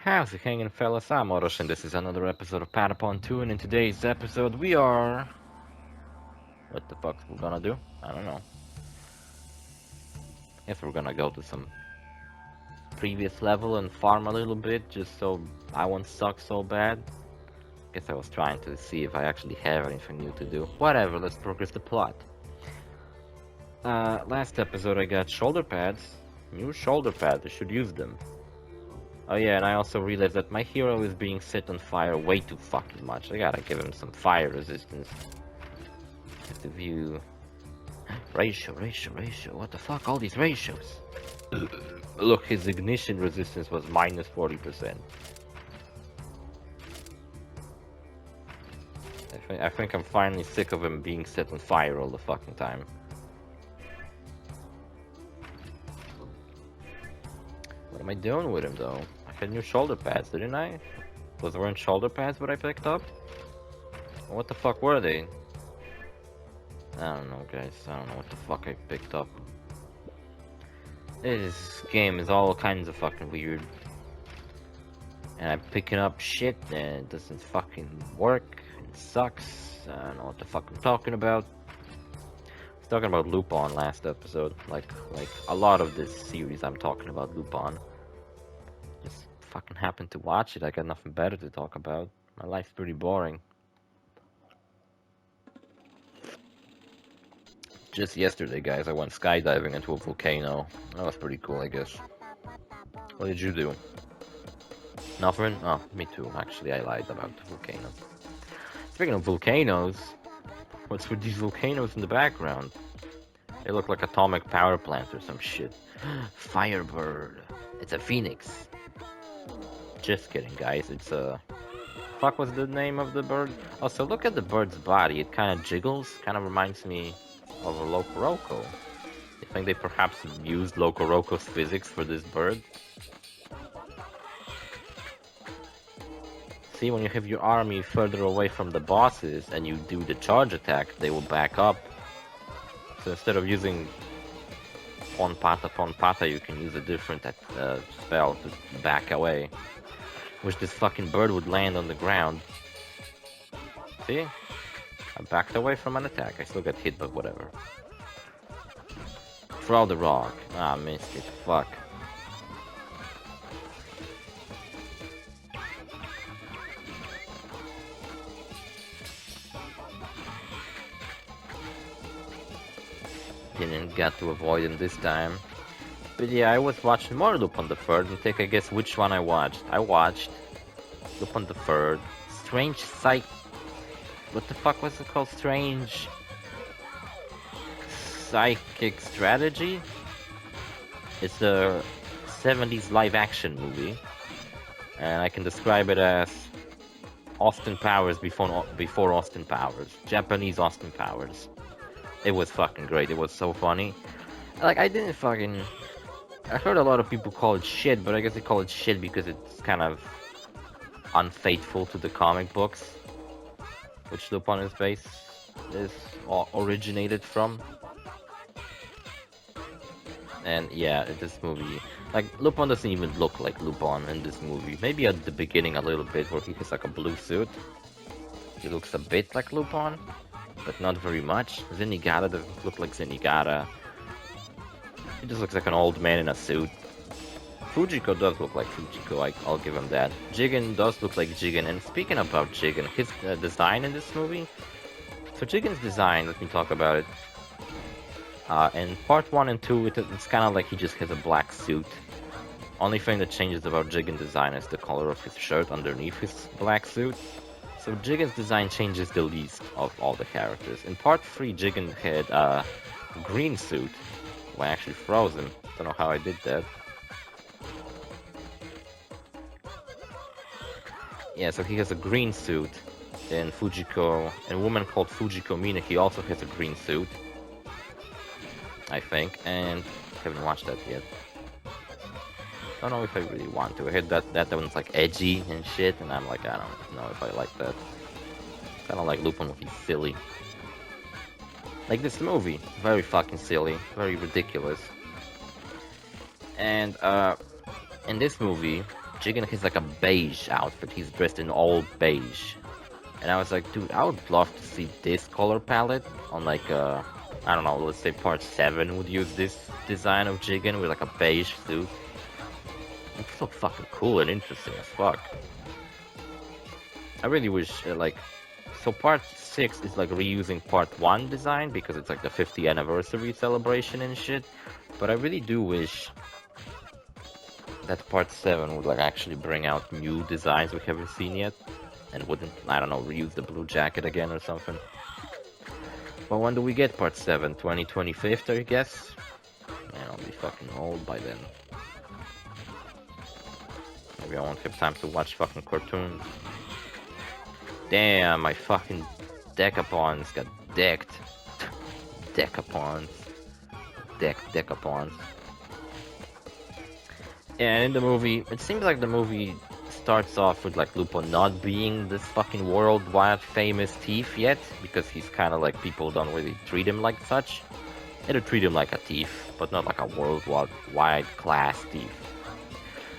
How's it hanging, fellas? I'm OrosZ, and this is another episode of Patapon 2, and in today's episode we are... What the fuck we're gonna do? I don't know. Guess we're gonna go to some previous level and farm a little bit, just so I won't suck so bad. Guess I was trying to see if I actually have anything new to do. Whatever, let's progress the plot. Last episode I got shoulder pads. New shoulder pads, I should use them. Oh yeah, and I also realized that my hero is being set on fire way too fucking much. I gotta give him some fire resistance. Have to view... Ratio, what the fuck, all these ratios? Look, his ignition resistance was minus 40%. I think I'm finally sick of him being set on fire all the fucking time. What am I doing with him though? I had new shoulder pads, didn't I? Weren't shoulder pads what I picked up? What the fuck were they? I don't know, guys. I don't know what the fuck I picked up. This game is all kinds of fucking weird. And I'm picking up shit and it doesn't fucking work. It sucks. I don't know what the fuck I'm talking about. I was talking about Lupin last episode. Like a lot of this series I'm talking about Lupin. Just fucking happened to watch it. I got nothing better to talk about. My life's pretty boring. Just yesterday, guys, I went skydiving into a volcano. That was pretty cool, I guess. What did you do? Nothing? Oh, me too. Actually, I lied about the volcano. Speaking of volcanoes, what's with these volcanoes in the background? They look like atomic power plants or some shit. Firebird. It's a phoenix. Just kidding, guys. It's a... Fuck was the name of the bird? Also, look at the bird's body. It kind of jiggles. Kind of reminds me of a Locoroco. You think they perhaps used Locoroco's physics for this bird? See, when you have your army further away from the bosses and you do the charge attack, they will back up. So instead of using Pon Pata, you can use a different spell to back away. Which this fucking bird would land on the ground. See? I backed away from an attack. I still got hit, but whatever. Throw the rock. Ah, missed it. Fuck. Didn't get to avoid him this time. But yeah, I was watching more Lupin the Third, and take a guess which one I watched. I watched Lupin the Third, Strange Psych... What the fuck was it called? Strange... Psychic Strategy? It's a 70s live-action movie. And I can describe it as Austin Powers before Austin Powers. Japanese Austin Powers. It was fucking great. It was so funny. Like, I didn't fucking... I heard a lot of people call it shit, but I guess they call it shit because it's kind of unfaithful to the comic books, which Lupin is originated from. And yeah, this movie, like, Lupin doesn't even look like Lupin in this movie. Maybe at the beginning a little bit, where he has like a blue suit. He looks a bit like Lupin, but not very much. Zenigata doesn't look like Zenigata. He just looks like an old man in a suit. Fujiko does look like Fujiko, I'll give him that. Jigen does look like Jigen, and speaking about Jigen, his design in this movie... So Jigen's design, let me talk about it. In part 1 and 2, it's kind of like he just has a black suit. Only thing that changes about Jigen's design is the color of his shirt underneath his black suit. So Jigen's design changes the least of all the characters. In part 3, Jigen had a green suit. Well, I actually froze him. Don't know how I did that. Yeah, so he has a green suit. And Fujiko, and a woman called Fujiko Minaki also has a green suit. I think, and I haven't watched that yet. Don't know if I really want to. I heard that one's like edgy and shit, and I'm like, I don't know if I like that. I don't like Lupin when he's silly. Like this movie, very fucking silly, very ridiculous. And in this movie, Jigen has like a beige outfit. He's dressed in all beige. And I was like, dude, I would love to see this color palette on like I don't know, let's say part 7 would use this design of Jigen with like a beige suit. It's so fucking cool and interesting as fuck. I really wish, so part 6 is like reusing part 1 design because it's like the 50th anniversary celebration and shit. But I really do wish that part 7 would like actually bring out new designs we haven't seen yet. And wouldn't, I don't know, reuse the blue jacket again or something. But when do we get part 7? 2025, I guess? Man, I'll be fucking old by then. Maybe I won't have time to watch fucking cartoons. Damn, my fucking Decapons got decked. Decapons. Decapons. And in the movie, it seems like the movie starts off with like Lupo not being this fucking worldwide famous thief yet, because he's kind of like, people don't really treat him like such. They do treat him like a thief, but not like a worldwide class thief.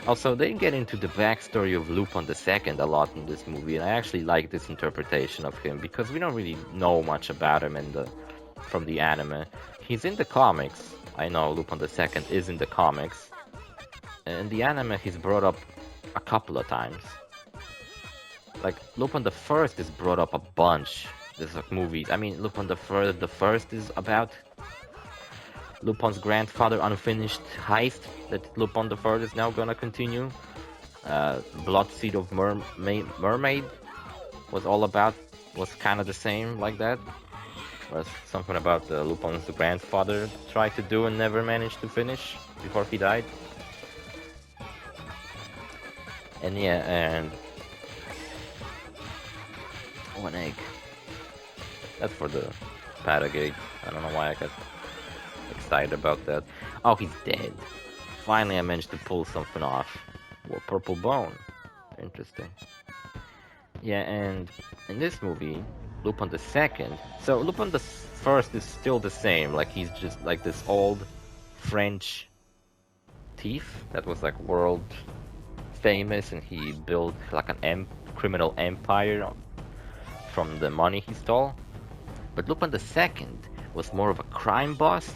Also, they get into the backstory of Lupin II a lot in this movie, and I actually like this interpretation of him, because we don't really know much about him from the anime. He's in the comics. I know Lupin II is in the comics. In the anime, he's brought up a couple of times. Like, Lupin the First is brought up a bunch. There's like movies. I mean, Lupin the First is about Lupin's grandfather unfinished heist that Lupin the Third is now gonna continue. Blood Seed of Mermaid was kind of the same like that. Was something about Lupin's grandfather tried to do and never managed to finish before he died. And yeah, and one egg. That's for the Patagate. I don't know why I got excited about that. Oh, he's dead. Finally, I managed to pull something off. Well, purple bone. Interesting. Yeah, and in this movie, Lupin the Second. So Lupin the First is still the same. Like, he's just like this old French thief that was like world famous, and he built like an criminal empire from the money he stole. But Lupin the Second was more of a crime boss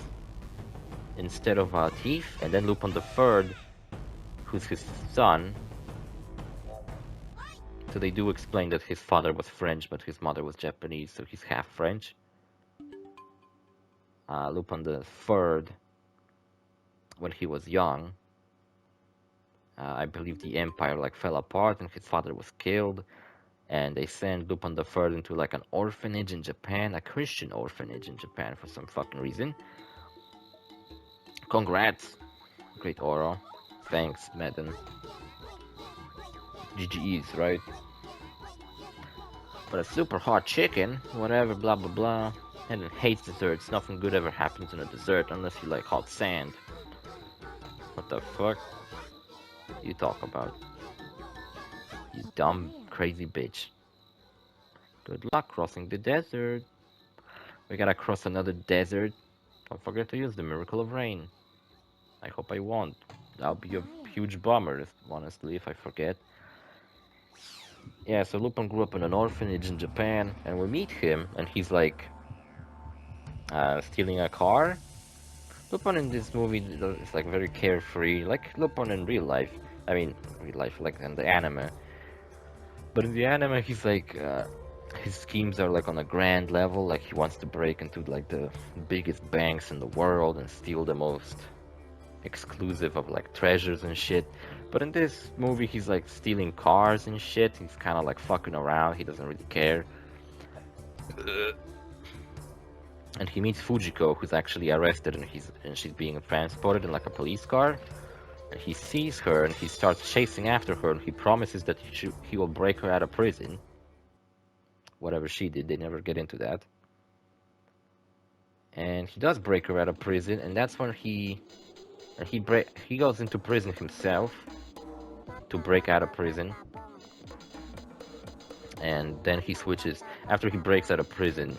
instead of a thief. And then Lupin the Third, who's his son. So they do explain that his father was French, but his mother was Japanese, so he's half French. Lupin the Third, when he was young, I believe the empire like fell apart and his father was killed, and they sent Lupin the Third into like an orphanage in Japan, a Christian orphanage in Japan for some fucking reason. Congrats, great Oro. Thanks, Madden. GG's, right? But a super hot chicken, whatever, blah blah blah. And it hates desserts. Nothing good ever happens in a dessert unless you like hot sand. What the fuck you talk about? You dumb, crazy bitch. Good luck crossing the desert. We gotta cross another desert. Don't forget to use the Miracle of Rain. I hope I won't. That'll be a huge bummer, honestly, if I forget. Yeah, so Lupin grew up in an orphanage in Japan, and we meet him, and he's like stealing a car. Lupin in this movie is like very carefree, like Lupin in real life. I mean, real life, like in the anime. But in the anime, he's like, his schemes are like on a grand level. Like, he wants to break into like the biggest banks in the world and steal the most exclusive of like treasures and shit. But in this movie, he's like stealing cars and shit. He's kind of like fucking around. He doesn't really care. And he meets Fujiko, who's actually arrested, and she's being transported in like a police car. And he sees her, and he starts chasing after her, and he promises that he will break her out of prison. Whatever she did, they never get into that. And he does break her out of prison, and that's when he goes into prison himself to break out of prison. And then he switches, after he breaks out of prison,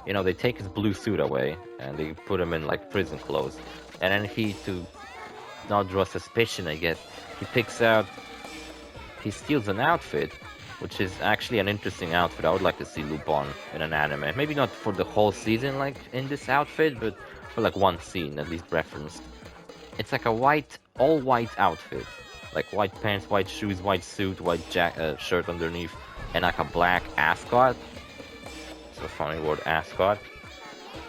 you know, they take his blue suit away and they put him in like prison clothes. And then to not draw suspicion, I guess, he picks out he steals an outfit, which is actually an interesting outfit. I would like to see Lupin in an anime. Maybe not for the whole season, like in this outfit, but for like one scene at least referenced. It's like a all white outfit, like white pants, white shoes, white suit, white shirt underneath, and like a black ascot. It's a funny word, ascot.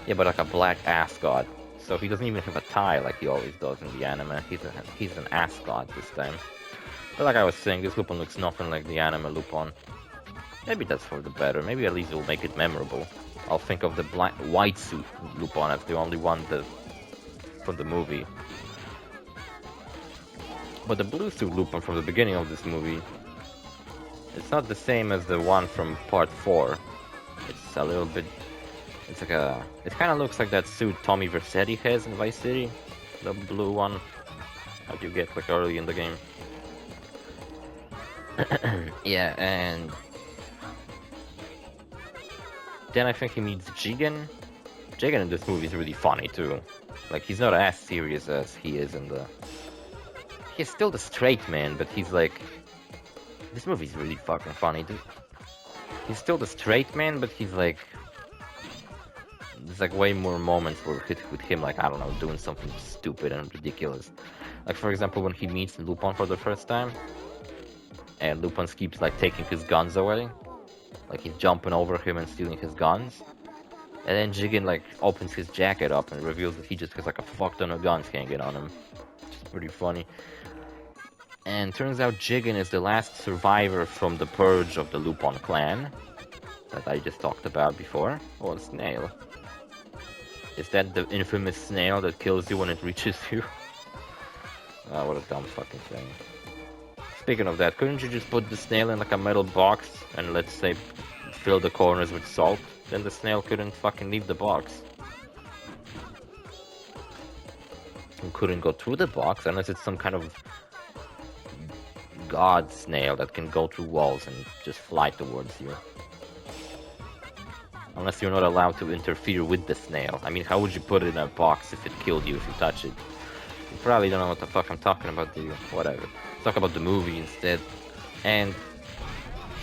Yeah, but like a black ascot. So he doesn't even have a tie like he always does in the anime. He's an ascot this time. But like I was saying, this Lupin looks nothing like the anime Lupin. Maybe that's for the better. Maybe at least it'll make it memorable. I'll think of the white suit Lupin as the only one from the movie. But the blue suit Lupin from the beginning of this movie, it's not the same as the one from part 4. It's a little bit... It's like a... It kind of looks like that suit Tommy Vercetti has in Vice City. The blue one that you get like early in the game. Yeah, and... Then I think he meets Jigen. Jigen in this movie is really funny too. Like, he's not as serious as he is in the... He's still the straight man, but he's like... This movie's really fucking funny, dude. He's still the straight man, but he's like... There's like way more moments with him, like, I don't know, doing something stupid and ridiculous. Like, for example, when he meets Lupin for the first time, and Lupin keeps like taking his guns away. Like, he's jumping over him and stealing his guns. And then Jigen like opens his jacket up and reveals that he just has like a fuck ton of guns hanging on him. Which is pretty funny. And turns out Jigen is the last survivor from the purge of the Lupin clan that I just talked about before. Oh, Snail. Is that the infamous snail that kills you when it reaches you? Oh, what a dumb fucking thing. Speaking of that, couldn't you just put the snail in like a metal box and let's say fill the corners with salt? Then the snail couldn't fucking leave the box. You couldn't go through the box unless it's some kind of god snail that can go through walls and just fly towards you. Unless you're not allowed to interfere with the snail. I mean, how would you put it in a box if it killed you if you touch it? You probably don't know what the fuck I'm talking about, do you? Whatever. Let's talk about the movie instead. And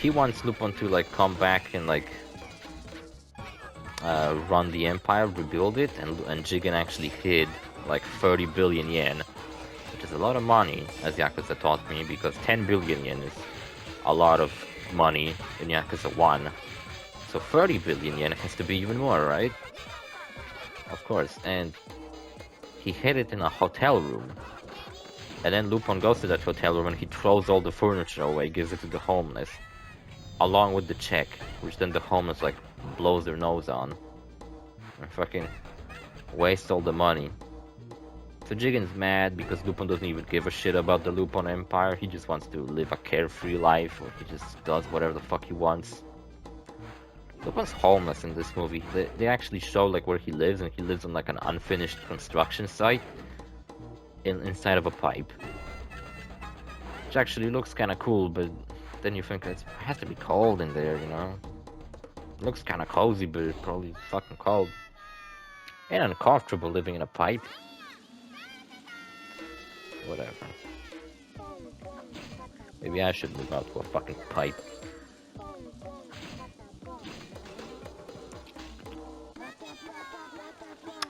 he wants Lupin to like come back and like run the empire, rebuild it, and Jigen actually hid like 30 billion yen, which is a lot of money, as Yakuza taught me, because 10 billion yen is a lot of money in Yakuza 1. So 30 billion yen has to be even more, right? Of course, and he hid it in a hotel room. And then Lupin goes to that hotel room and he throws all the furniture away, gives it to the homeless, along with the check, which then the homeless like blows their nose on. And fucking wastes all the money. So Jigen's mad because Lupin doesn't even give a shit about the Lupin Empire. He just wants to live a carefree life, or he just does whatever the fuck he wants. Lupin's homeless in this movie. They actually show like where he lives, and he lives on like an unfinished construction site inside of a pipe. Which actually looks kind of cool, but then you think it has to be cold in there, you know? It looks kind of cozy, but it's probably fucking cold. And uncomfortable living in a pipe. Whatever. Maybe I should move out to a fucking pipe.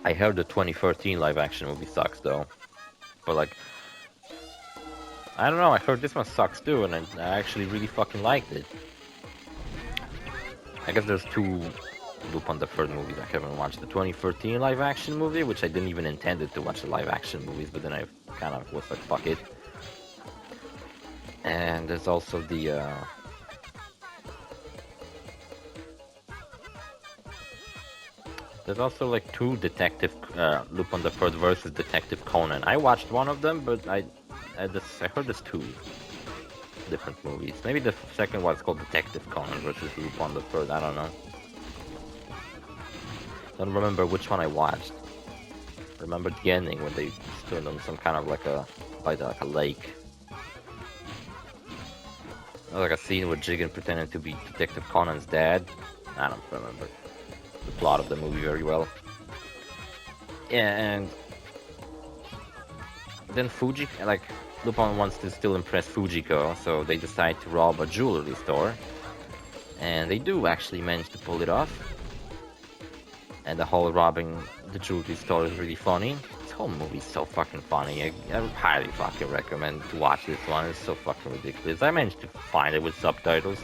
I heard the 2013 live action movie sucks though. But like, I don't know, I heard this one sucks too, and I actually really fucking liked it. I guess there's two Lupin the Third movies I haven't watched. The 2013 live action movie, which I didn't even intended to watch the live action movies, but then I kind of was like, fuck it. And there's also the there's also like two Detective Lupin the Third versus Detective Conan. I watched one of them, but I heard there's two different movies. Maybe the second one's called Detective Conan versus Lupin the Third. I don't know. Don't remember which one I watched. I remember the ending when they stood on some kind of like by like a lake. There was like a scene with Jigen pretending to be Detective Conan's dad. I don't remember the plot of the movie very well. Yeah, and then like, Lupin wants to still impress Fujiko, so they decide to rob a jewelry store. And they do actually manage to pull it off. And the whole robbing the jewelry store is really funny. This whole movie is so fucking funny. I highly fucking recommend to watch this one. It's so fucking ridiculous. I managed to find it with subtitles.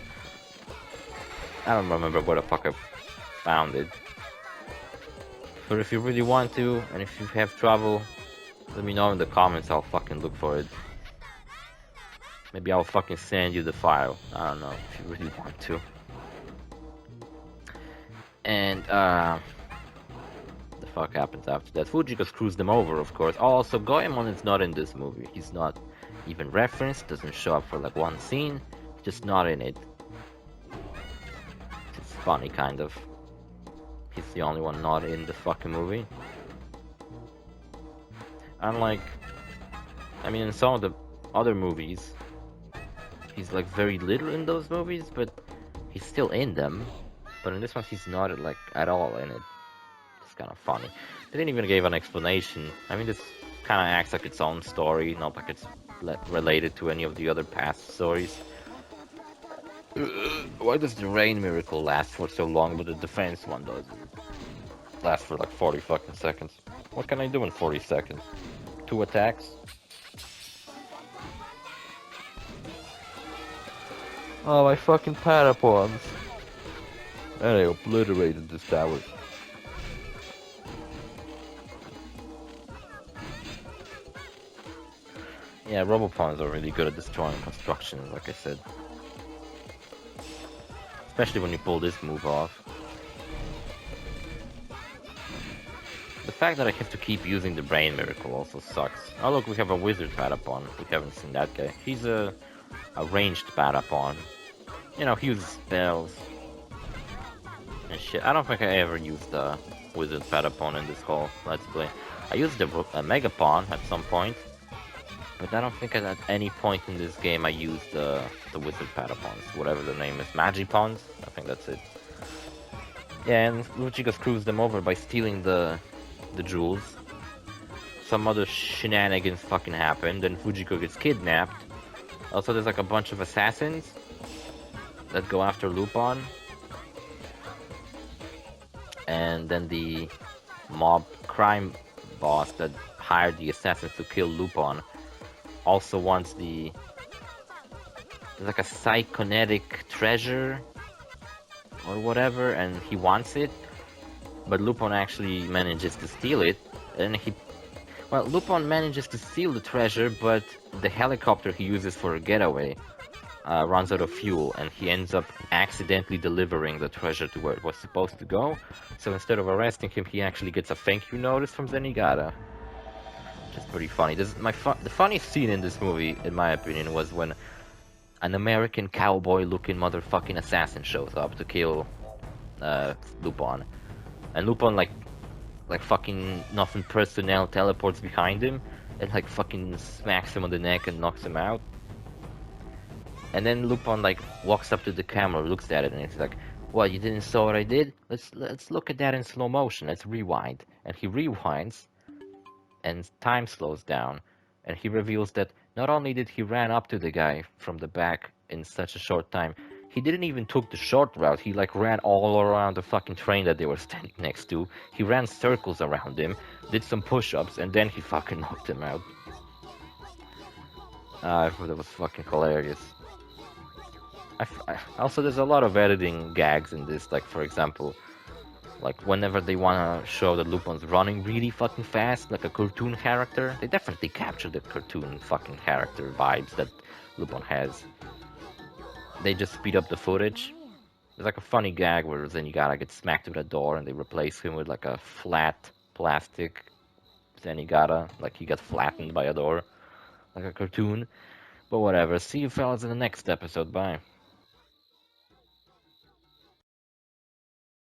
I don't remember where the fuck I found it. But if you really want to, and if you have trouble, let me know in the comments. I'll fucking look for it. Maybe I'll fucking send you the file. I don't know, if you really want to. And, the fuck happens after that? Fujiko screws them over, of course. Also, Goemon is not in this movie. He's not even referenced, doesn't show up for like one scene. Just not in it. It's funny, kind of. He's the only one not in the fucking movie. Unlike, I mean, in some of the other movies, he's like very little in those movies, but he's still in them. But in this one, he's not like at all in it. It's kind of funny. They didn't even give an explanation. I mean, this kind of acts like its own story, not like it's related to any of the other past stories. Why does the rain miracle last for so long, but the defense one doesn't? Last for like 40 fucking seconds. What can I do in 40 seconds? 2 attacks? Oh, my fucking Patapons. And I obliterated this tower. Yeah, Robopons are really good at destroying constructions, like I said. Especially when you pull this move off. The fact that I have to keep using the Brain Miracle also sucks. Oh look, we have a Wizard Patapon. We haven't seen that guy. He's a ranged Patapon. You know, he uses spells and shit. I don't think I ever used the Wizard Patapon in this whole Let's Play. I used the Megapon at some point. But I don't think at any point in this game I used the Wizard Patapons, whatever the name is. Magipons? I think that's it. Yeah, and Fujiko screws them over by stealing the jewels. Some other shenanigans fucking happen, then Fujiko gets kidnapped. Also, there's like a bunch of assassins that go after Lupin. And then the mob crime boss that hired the assassins to kill Lupin also wants there's like a psychonetic treasure or whatever, and he wants it, but Lupin actually manages to steal it, and Lupin manages to steal the treasure, but the helicopter he uses for a getaway runs out of fuel, and he ends up accidentally delivering the treasure to where it was supposed to go, so instead of arresting him, he actually gets a thank you notice from Zenigata. It's pretty funny. The funniest scene in this movie, in my opinion, was when an American cowboy-looking motherfucking assassin shows up to kill Lupin, and Lupin like fucking nothing personnel teleports behind him and like fucking smacks him on the neck and knocks him out. And then Lupin like walks up to the camera, looks at it, and he's like, "What? You didn't saw what I did? Let's look at that in slow motion. Let's rewind." And he rewinds. And time slows down, and he reveals that not only did he ran up to the guy from the back in such a short time, he didn't even took the short route. He like ran all around the fucking train that they were standing next to. He ran circles around him, did some push-ups, and then he fucking knocked him out. I thought that was fucking hilarious. Also, there's a lot of editing gags in this, like for example, like, whenever they wanna show that Lupin's running really fucking fast, like a cartoon character, they definitely capture the cartoon fucking character vibes that Lupin has. They just speed up the footage. There's like a funny gag where Zenigata gets smacked with a door and they replace him with like a flat plastic Zenigata, like he got flattened by a door, like a cartoon. But whatever, see you fellas in the next episode, bye.